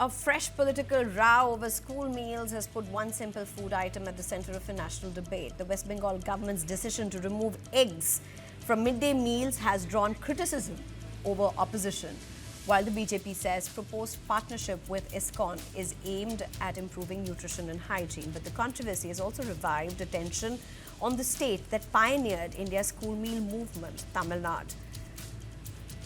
A fresh political row over school meals has put one simple food item at the center of a national debate. The West Bengal government's decision to remove eggs from midday meals has drawn criticism over opposition, while the BJP says proposed partnership with ISKCON is aimed at improving nutrition and hygiene. But the controversy has also revived attention on the state that pioneered India's school meal movement, Tamil Nadu.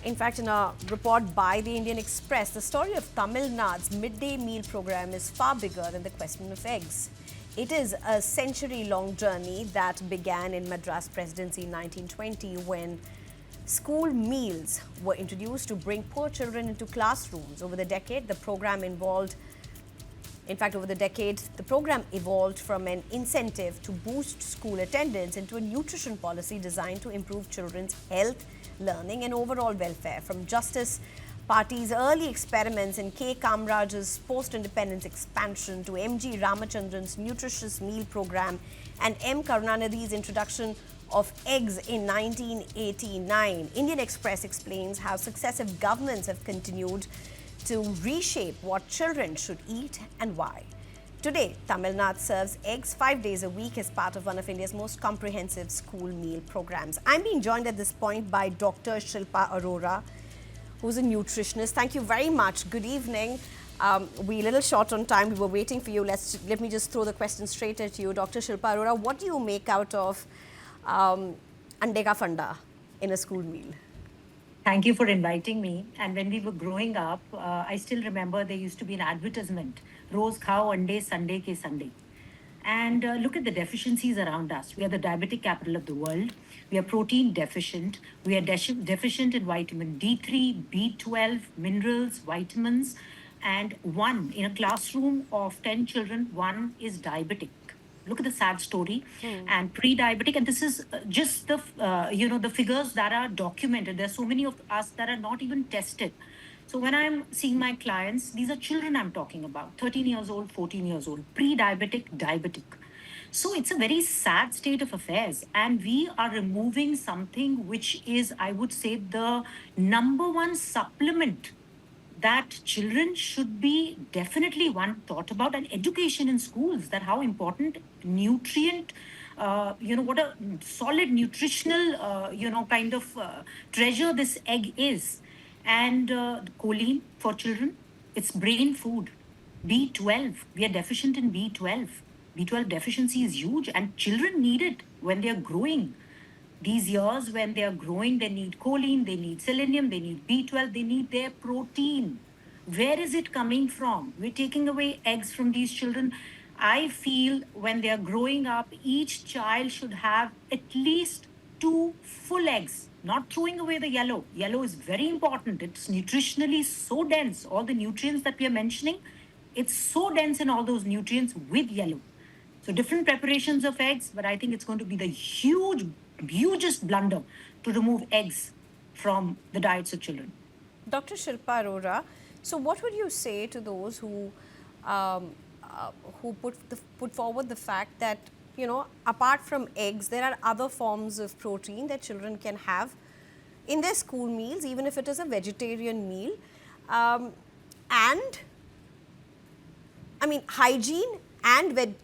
In fact, in a report by the Indian Express, the story of Tamil Nadu's midday meal program is far bigger than the question of eggs. It is a century-long journey that began in Madras Presidency in 1920 when school meals were introduced to bring poor children into classrooms. Over the decade, the program evolved from an incentive to boost school attendance into a nutrition policy designed to improve children's health, learning and overall welfare. From Justice Party's early experiments in K. Kamraj's post-independence expansion to M.G. Ramachandran's nutritious meal program and M. Karunanidhi's introduction of eggs in 1989, Indian Express explains how successive governments have continued to reshape what children should eat and why. Today, Tamil Nadu serves eggs 5 days a week as part of one of India's most comprehensive school meal programs. I'm being joined at this point by Dr. Shilpa Arora, who's a nutritionist. Thank you very much. Good evening. We're a little short on time. We were waiting for you. Let me just throw the question straight at you. Dr. Shilpa Arora, what do you make out of ande ka fanda in a school meal? Thank you for inviting me. And when we were growing up, I still remember there used to be an advertisement, Rose khao ande Sunday ke Sunday. And look at the deficiencies around us. We are the diabetic capital of the world. We are protein deficient. We are deficient in vitamin D3, B12, minerals, vitamins. And one, in a classroom of 10 children, one is diabetic. Look at the sad story and pre-diabetic. And this is just the, the figures that are documented. There's so many of us that are not even tested. So when I'm seeing my clients, these are children I'm talking about, 13 years old, 14 years old, pre-diabetic, diabetic. So it's a very sad state of affairs. And we are removing something which is, I would say, the number one supplement that children should be definitely one thought about, and education in schools, that how important nutrient, what a solid nutritional, kind of treasure this egg is. And choline for children, it's brain food. B12, we are deficient in B12. B12 deficiency is huge and children need it when they are growing. These years when they are growing, they need choline, they need selenium, they need B12, they need their protein. Where is it coming from? We're taking away eggs from these children. I feel when they are growing up, each child should have at least 2 full eggs, not throwing away the yellow. Yellow is very important. It's nutritionally so dense. All the nutrients that we are mentioning, it's so dense in all those nutrients with yellow. So different preparations of eggs, but I think it's going to be the hugest blunder to remove eggs from the diets of children. Dr. Shilpa Arora, so what would you say to those who put forward the fact that, apart from eggs, there are other forms of protein that children can have in their school meals, even if it is a vegetarian meal, and I mean hygiene and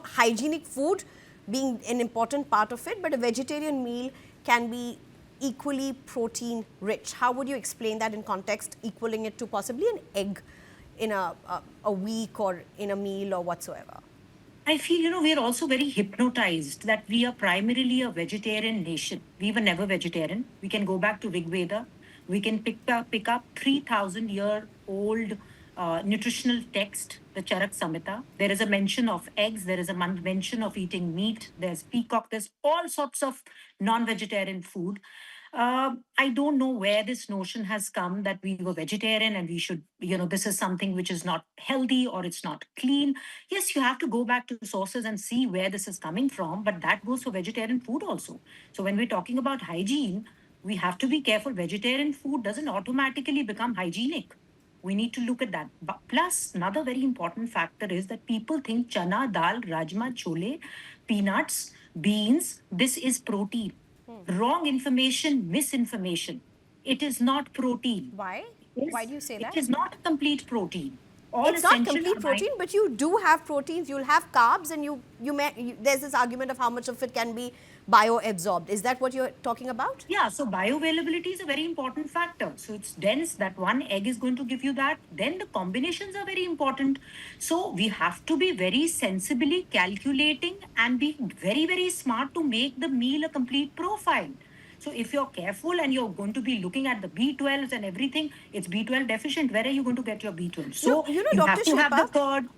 hygienic food being an important part of it, but a vegetarian meal can be equally protein rich. How would you explain that in context, equaling it to possibly an egg in a week or in a meal or whatsoever? I feel, we are also very hypnotized that we are primarily a vegetarian nation. We were never vegetarian. We can go back to Rig Veda. We can pick up 3,000-year-old nutritional text, the Charak Samhita. There is a mention of eggs. There is a mention of eating meat. There's peacock. There's all sorts of non-vegetarian food. I don't know where this notion has come that we were vegetarian and we should, this is something which is not healthy or it's not clean. Yes, you have to go back to sources and see where this is coming from, but that goes for vegetarian food also. So when we're talking about hygiene, we have to be careful. Vegetarian food doesn't automatically become hygienic. We need to look at that. But plus, another very important factor is that people think chana, dal, rajma, chole, peanuts, beans, this is protein. Wrong information, misinformation. It is not protein. Why? Why do you say that? It is not a complete protein. all It's not essential complete protein, but you do have proteins. You'll have carbs, and there's this argument of how much of it can be bioabsorbed. Is that what you're talking about? Yeah, so bioavailability is a very important factor. So it's dense, that one egg is going to give you that. Then the combinations are very important. So we have to be very sensibly calculating and be very, very smart to make the meal a complete profile. So if you're careful and you're going to be looking at the B12s and everything, it's B12 deficient. Where are you going to get your B12? So You know, you Dr. have to have the Shilpa, curd.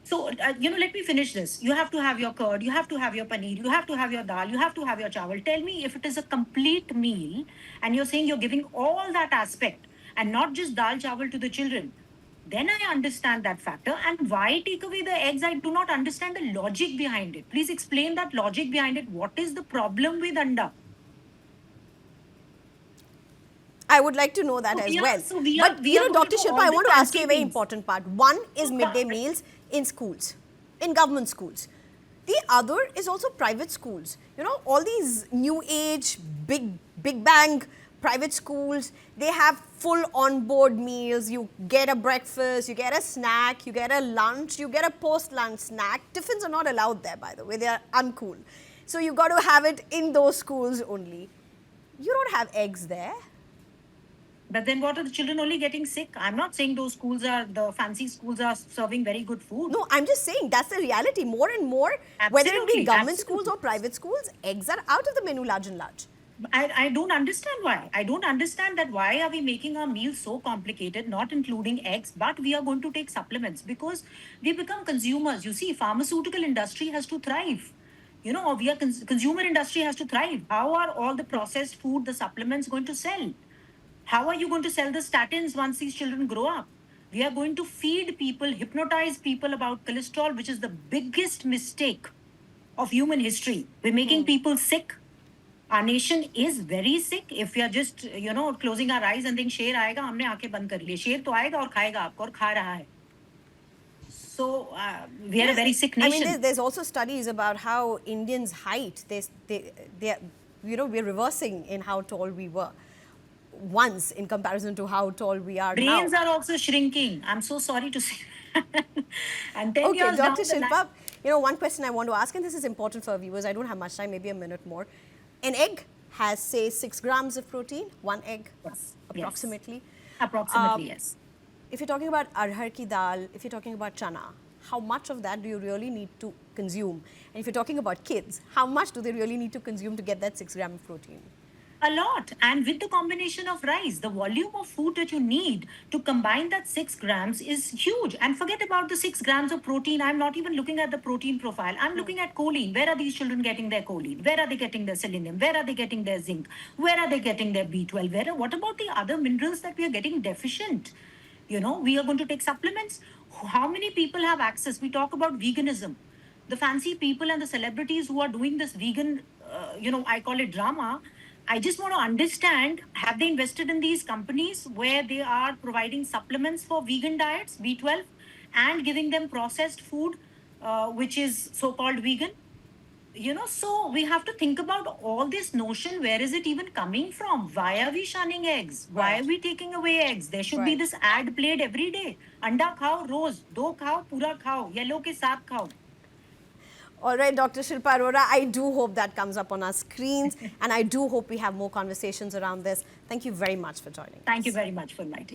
So, let me finish this. You have to have your curd, you have to have your paneer, you have to have your dal, you have to have your chawal. Tell me if it is a complete meal and you're saying you're giving all that aspect and not just dal chawal to the children. Then I understand that factor. And why take away the eggs? I do not understand the logic behind it. Please explain that logic behind it. What is the problem with anda? I would like to know that So, as yeah, well. so we But, are- we are going Dr. to do Shilpa, all I the want to ask you a fancy very things. important part. One is midday meals in schools, in government schools. The other is also private schools. You know, all these new age, big bang private schools, they have full on-board meals. You get a breakfast, you get a snack, you get a lunch, you get a post-lunch snack. Tiffins are not allowed there, by the way. They are uncool. So you got to have it in those schools only. You don't have eggs there. But then what are the children only getting sick? I'm not saying those schools the fancy schools are serving very good food. No, I'm just saying that's the reality. More and more, whether it be Absolutely, government schools absolutely. or private schools, eggs are out of the menu large and large. I don't understand why. I don't understand that why are we making our meals so complicated, not including eggs, but we are going to take supplements because we become consumers. You see, pharmaceutical industry has to thrive. Or we are consumer industry has to thrive. How are all the processed food, the supplements going to sell? How are you going to sell the statins once these children grow up? We are going to feed people, hypnotize people about cholesterol, which is the biggest mistake of human history. We're making people sick. Our nation is very sick. If we are just, closing our eyes and think, शेर आएगा, हमने आंखें बंद कर लिए. शेर तो आएगा और खाएगा आपको और खा रहा है. So we are a very sick nation. I mean, there's also studies about how Indians' height, we're reversing in how tall we were once in comparison to how tall we are now. Brains are also shrinking. I'm so sorry to say. And 10 Okay, years Dr. down the Shilpa, line, one question I want to ask, and this is important for our viewers, I don't have much time, maybe a minute more. An egg has, say, 6 grams of protein, one egg, Yes, approximately. Approximately, yes. If you're talking about arhar ki dal, if you're talking about chana, how much of that do you really need to consume? And if you're talking about kids, how much do they really need to consume to get that 6 gram of protein? A lot. And with the combination of rice, the volume of food that you need to combine that 6 grams is huge. And forget about the 6 grams of protein. I'm not even looking at the protein profile. I'm looking at choline. Where are these children getting their choline? Where are they getting their selenium? Where are they getting their zinc? Where are they getting their B12? What about the other minerals that we are getting deficient? We are going to take supplements. How many people have access? We talk about veganism. The fancy people and the celebrities who are doing this vegan, I call it drama. I just want to understand, have they invested in these companies where they are providing supplements for vegan diets, B12, and giving them processed food, which is so-called vegan? So we have to think about all this notion. Where is it even coming from? Why are we shunning eggs? Why Right. are we taking away eggs? There should be Right. this ad played every day. Anda khao, rose. Do khao, pura khao. Yellow ke saath khao. All right, Dr. Shilpa Arora, I do hope that comes up on our screens, and I do hope we have more conversations around this. Thank you very much for joining. Thank you very much for inviting.